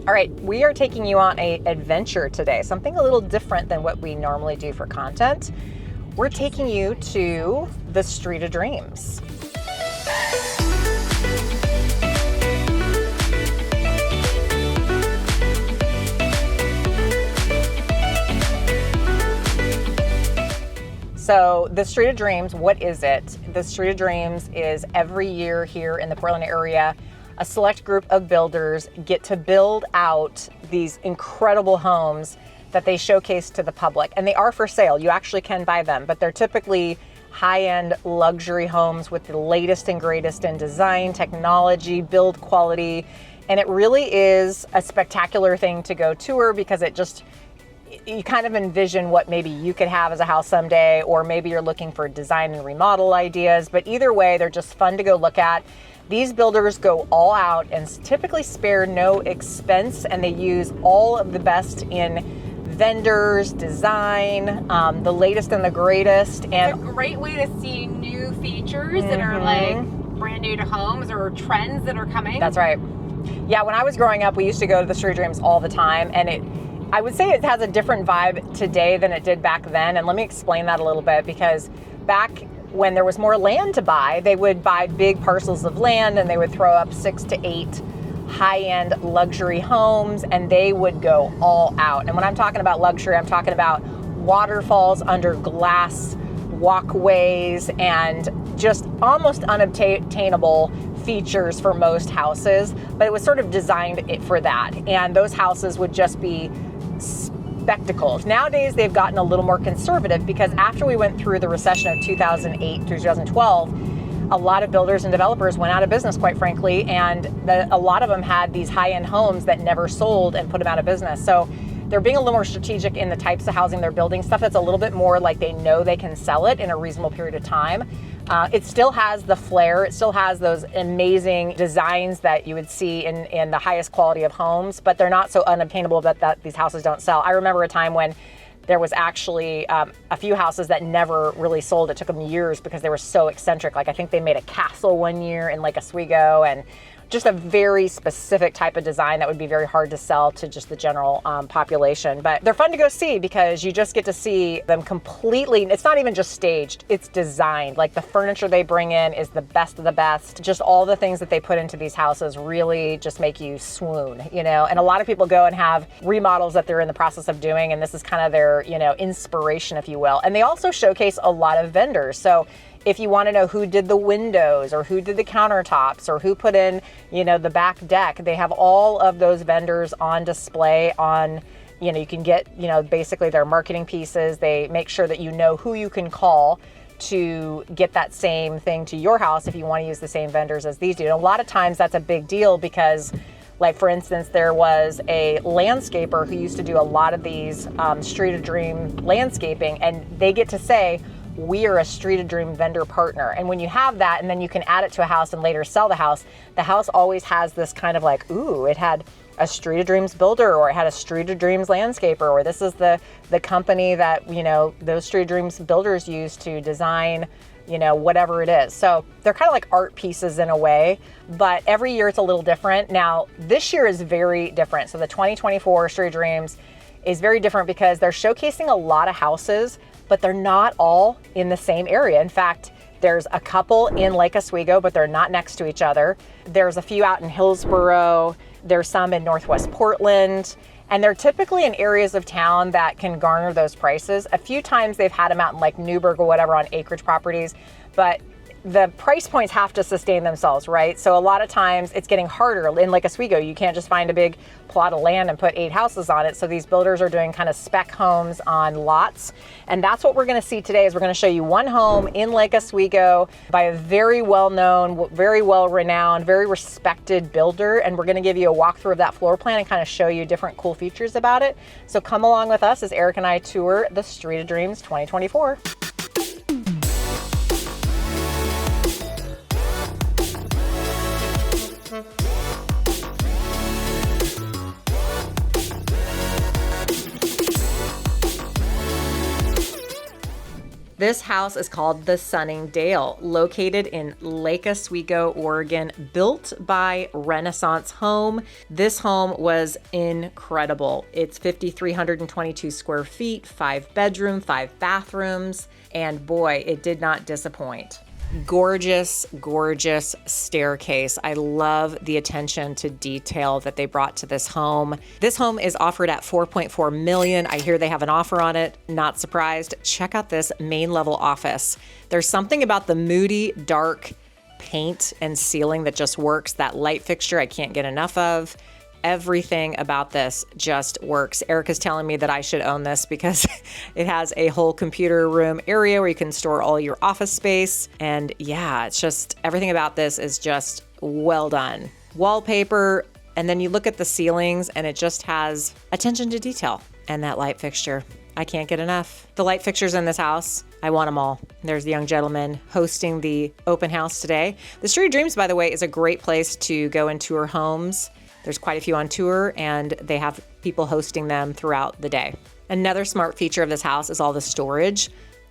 All right, we are taking you on an adventure today, something a little different than what we normally do for content. We're taking you to the Street of Dreams. So the Street of Dreams, what is it? The Street of Dreams is every year here in the Portland area, a select group of builders get to build out these incredible homes that they showcase to the public. And they are for sale. You actually can buy them, but they're typically high-end luxury homes with the latest and greatest in design, technology, build quality. And it really is a spectacular thing to go tour because you kind of envision what maybe you could have as a house someday, or maybe you're looking for design and remodel ideas. But either way, they're just fun to go look at. These builders go all out and typically spare no expense, and they use all of the best in vendors, design, the latest and the greatest. And it's a great way to see new features that are like brand new to homes or trends that are coming. That's right. Yeah, when I was growing up, we used to go to the Street of Dreams all the time, and I would say it has a different vibe today than it did back then. And let me explain that a little bit, because back when there was more land to buy, they would buy big parcels of land and they would throw up 6 to 8 high-end luxury homes, and they would go all out. And when I'm talking about luxury, I'm talking about waterfalls under glass walkways and just almost unobtainable features for most houses, but it was sort of designed for that. And those houses would just be spectacles. Nowadays, they've gotten a little more conservative because after we went through the recession of 2008 through 2012, a lot of builders and developers went out of business, quite frankly, and a lot of them had these high-end homes that never sold and put them out of business. So they're being a little more strategic in the types of housing they're building, stuff that's a little bit more like they know they can sell it in a reasonable period of time. It still has the flair. It still has those amazing designs that you would see in the highest quality of homes, but they're not so unobtainable that these houses don't sell. I remember a time when there was actually a few houses that never really sold. It took them years because they were so eccentric. Like I think they made a castle one year in Lake Oswego, and just a very specific type of design that would be very hard to sell to just the general population. But they're fun to go see because you just get to see them completely. It's not even just staged, it's designed. Like the furniture they bring in is the best of the best. Just all the things that they put into these houses really just make you swoon, you know? And a lot of people go and have remodels that they're in the process of doing, and this is kind of their, inspiration, if you will. And they also showcase a lot of vendors. So if you want to know who did the windows or who did the countertops or who put in, the back deck, they have all of those vendors on display on, you can get, basically their marketing pieces. They make sure that you know who you can call to get that same thing to your house if you want to use the same vendors as these do. And a lot of times that's a big deal because, like, for instance, there was a landscaper who used to do a lot of these Street of Dream landscaping, and they get to say, we are a Street of Dream vendor partner. And when you have that, and then you can add it to a house and later sell the house always has this kind of like, ooh, it had a Street of Dreams builder, or it had a Street of Dreams landscaper, or this is the company that, those Street of Dreams builders use to design, whatever it is. So they're kind of like art pieces in a way, but every year it's a little different. Now, this year is very different. So the 2024 Street of Dreams is very different because they're showcasing a lot of houses, but they're not all in the same area. In fact, there's a couple in Lake Oswego, but they're not next to each other. There's a few out in Hillsboro. There's some in Northwest Portland. And they're typically in areas of town that can garner those prices. A few times they've had them out in like Newburgh or whatever on acreage properties, but the price points have to sustain themselves, right? So a lot of times it's getting harder. In Lake Oswego, you can't just find a big plot of land and put 8 houses on it. So these builders are doing kind of spec homes on lots. And that's what we're gonna see today is we're gonna show you one home in Lake Oswego by a very well-known, very well-renowned, very respected builder. And we're gonna give you a walkthrough of that floor plan and kind of show you different cool features about it. So come along with us as Eric and I tour the Street of Dreams 2024. This house is called the Sunningdale, located in Lake Oswego, Oregon, built by Renaissance Home. This home was incredible. It's 5,322 square feet, 5 bedroom, 5 bathrooms, and boy, it did not disappoint. Gorgeous, gorgeous staircase. I love the attention to detail that they brought to this home. This home is offered at $4.4 million. I hear they have an offer on it. Not surprised. Check out this main level office. There's something about the moody, dark paint and ceiling that just works. That light fixture I can't get enough of. Everything about this just works. Erica's telling me that I should own this because it has a whole computer room area where you can store all your office space. And yeah, it's just everything about this is just well done. Wallpaper, and then you look at the ceilings and it just has attention to detail. And that light fixture, I can't get enough. The light fixtures in this house, I want them all. There's the young gentleman hosting the open house today. The Street of Dreams, by the way, is a great place to go and tour homes. There's quite a few on tour, and they have people hosting them throughout the day. Another smart feature of this house is all the storage.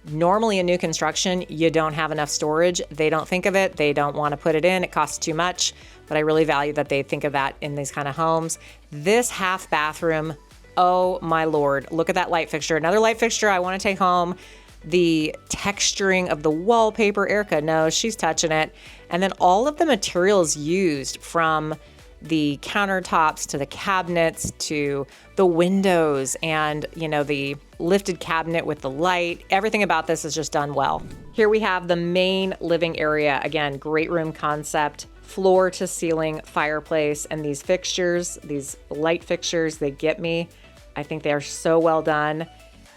Normally in new construction, you don't have enough storage. They don't think of it. They don't want to put it in. It costs too much, but I really value that they think of that in these kind of homes. This half bathroom, oh my Lord, look at that light fixture. Another light fixture I want to take home. The texturing of the wallpaper, Erica knows, she's touching it. And then all of the materials used, from the countertops to the cabinets to the windows and, the lifted cabinet with the light. Everything about this is just done well. Here we have the main living area. Again, great room concept, floor to ceiling fireplace, and these fixtures, these light fixtures, they get me. I think they are so well done.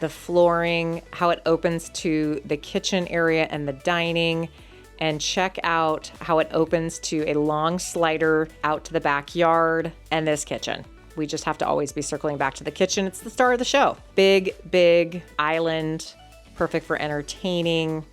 The flooring, how it opens to the kitchen area and the dining. And check out how it opens to a long slider out to the backyard and this kitchen. We just have to always be circling back to the kitchen. It's the star of the show. Big, big island, perfect for entertaining.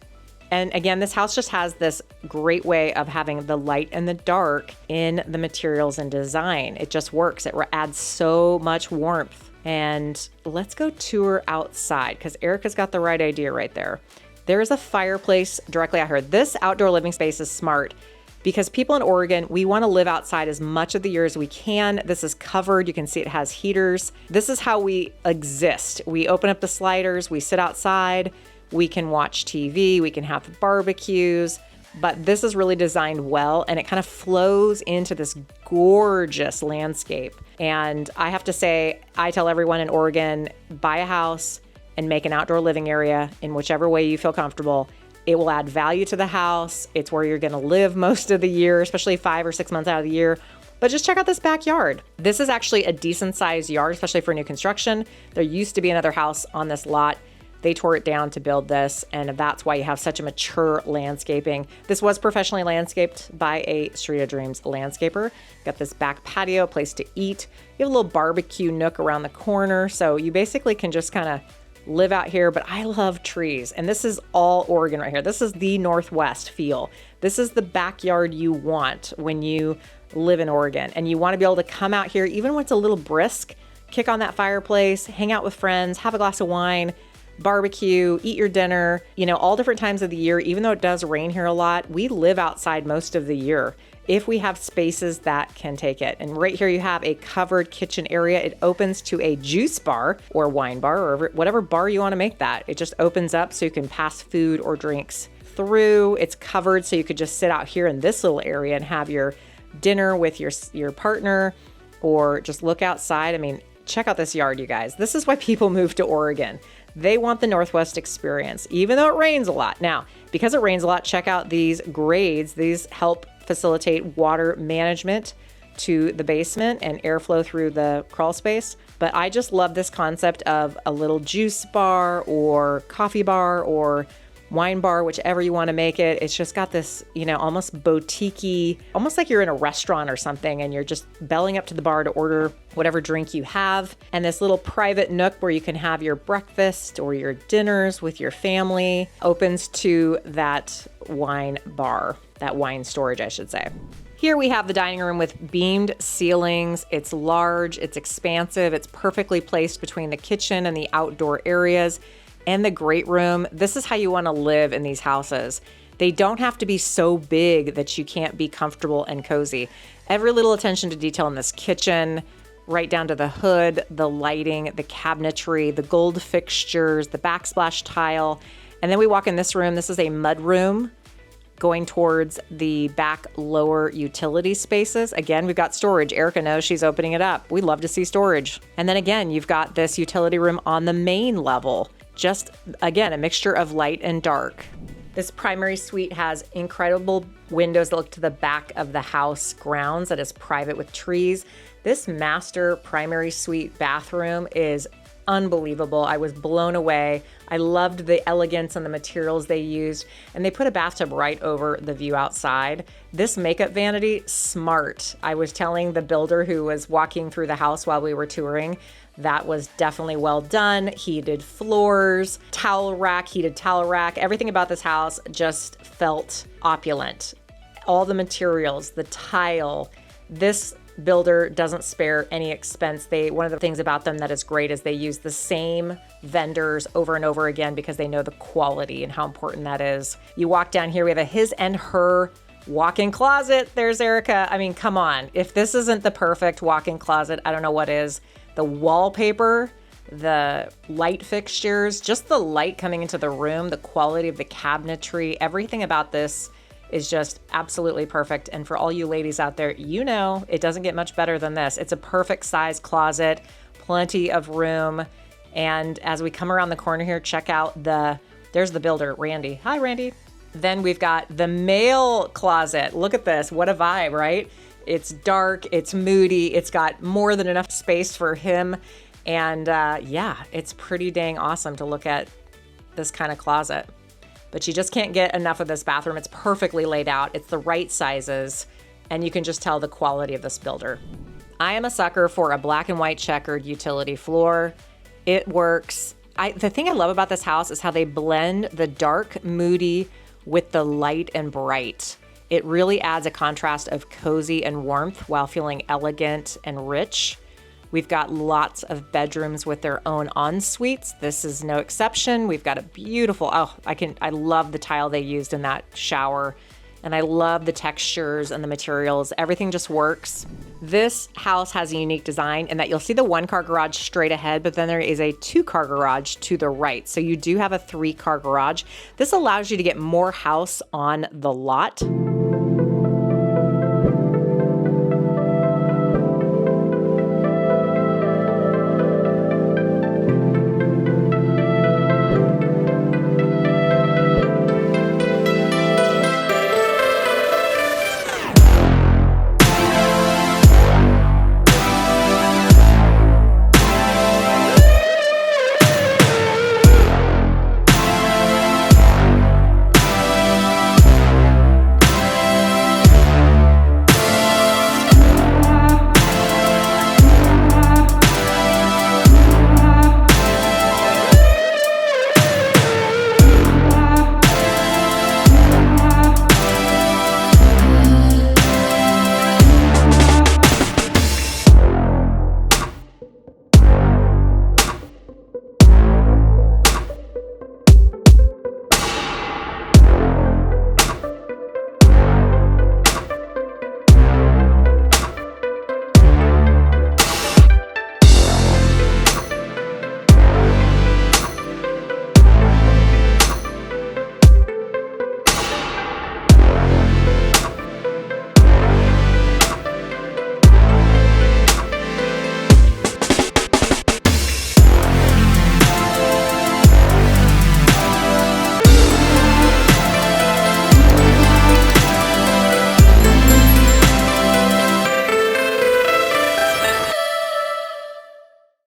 And again, this house just has this great way of having the light and the dark in the materials and design. It just works. It adds so much warmth. And let's go tour outside because Erica's got the right idea right there. There is a fireplace directly out here. This outdoor living space is smart because people in Oregon, we want to live outside as much of the year as we can. This is covered. You can see it has heaters. This is how we exist. We open up the sliders, we sit outside, we can watch TV, we can have barbecues, but this is really designed well and it kind of flows into this gorgeous landscape. And I have to say, I tell everyone in Oregon, buy a house and make an outdoor living area in whichever way you feel comfortable. It will add value to the house. It's where you're going to live most of the year, especially 5 or 6 months out of the year. But just check out this backyard. This is actually a decent sized yard, especially for new construction. There used to be another house on this lot. They tore it down to build this, and that's why you have such a mature landscaping. This was professionally landscaped by a Street of Dreams landscaper. Got this back patio, place to eat. You have a little barbecue nook around the corner, so you basically can just kind of live out here. But I love trees, and this is all Oregon right here. This is the Northwest feel. This is the backyard you want when you live in Oregon, and you want to be able to come out here even when it's a little brisk, kick on that fireplace, hang out with friends, have a glass of wine, barbecue, eat your dinner, all different times of the year. Even though it does rain here a lot, we live outside most of the year if we have spaces that can take it. And right here you have a covered kitchen area. It opens to a juice bar or wine bar or whatever bar you want to make that. It just opens up so you can pass food or drinks through. It's covered so you could just sit out here in this little area and have your dinner with your partner, or just look outside. I mean, check out this yard, you guys. This is why people move to Oregon. They want the Northwest experience, even though it rains a lot. Now, because it rains a lot, check out these grades. These help facilitate water management to the basement and airflow through the crawl space. But I just love this concept of a little juice bar or coffee bar or wine bar, whichever you want to make it. It's just got this, almost boutique-y, almost like you're in a restaurant or something and you're just belling up to the bar to order whatever drink you have. And this little private nook where you can have your breakfast or your dinners with your family opens to that wine bar, that wine storage, I should say. Here we have the dining room with beamed ceilings. It's large, it's expansive, it's perfectly placed between the kitchen and the outdoor areas. and the great room. This is how you want to live in these houses. They don't have to be so big that you can't be comfortable and cozy. Every little attention to detail in this kitchen, right down to the hood, the lighting, the cabinetry, the gold fixtures, the backsplash tile. And then we walk in this room. This is a mud room going towards the back lower utility spaces. Again, we've got storage. Erica knows, she's opening it up. We love to see storage. And then again, you've got this utility room on the main level. Just, again, a mixture of light and dark. This primary suite has incredible windows that look to the back of the house grounds that is private with trees. This master primary suite bathroom is unbelievable. I was blown away. I loved the elegance and the materials they used, and they put a bathtub right over the view outside. This makeup vanity, smart. I was telling the builder who was walking through the house while we were touring, that was definitely well done. Heated floors, towel rack, heated towel rack. Everything about this house just felt opulent. All the materials, the tile, this builder doesn't spare any expense. One of the things about them that is great is they use the same vendors over and over again because they know the quality and how important that is. You walk down here, we have a his and her walk-in closet. There's Erica. I mean, come on. If this isn't the perfect walk-in closet, I don't know what is. The wallpaper, the light fixtures, just the light coming into the room, the quality of the cabinetry, everything about this is just absolutely perfect. And for all you ladies out there, you know it doesn't get much better than this. It's a perfect size closet, plenty of room. And as we come around the corner here, check out there's the builder, Randy. Hi, Randy. Then we've got the male closet. Look at this. What a vibe, right? It's dark, it's moody, it's got more than enough space for him. And yeah, it's pretty dang awesome to look at this kind of closet. But you just can't get enough of this bathroom. It's perfectly laid out. It's the right sizes, and you can just tell the quality of this builder. I am a sucker for a black and white checkered utility floor. It works. The thing I love about this house is how they blend the dark, moody with the light and bright. It really adds a contrast of cozy and warmth while feeling elegant and rich. We've got lots of bedrooms with their own en-suites. This is no exception. We've got a beautiful, I love the tile they used in that shower. And I love the textures and the materials. Everything just works. This house has a unique design in that you'll see the 1-car garage straight ahead, but then there is a 2-car garage to the right. So you do have a 3-car garage. This allows you to get more house on the lot.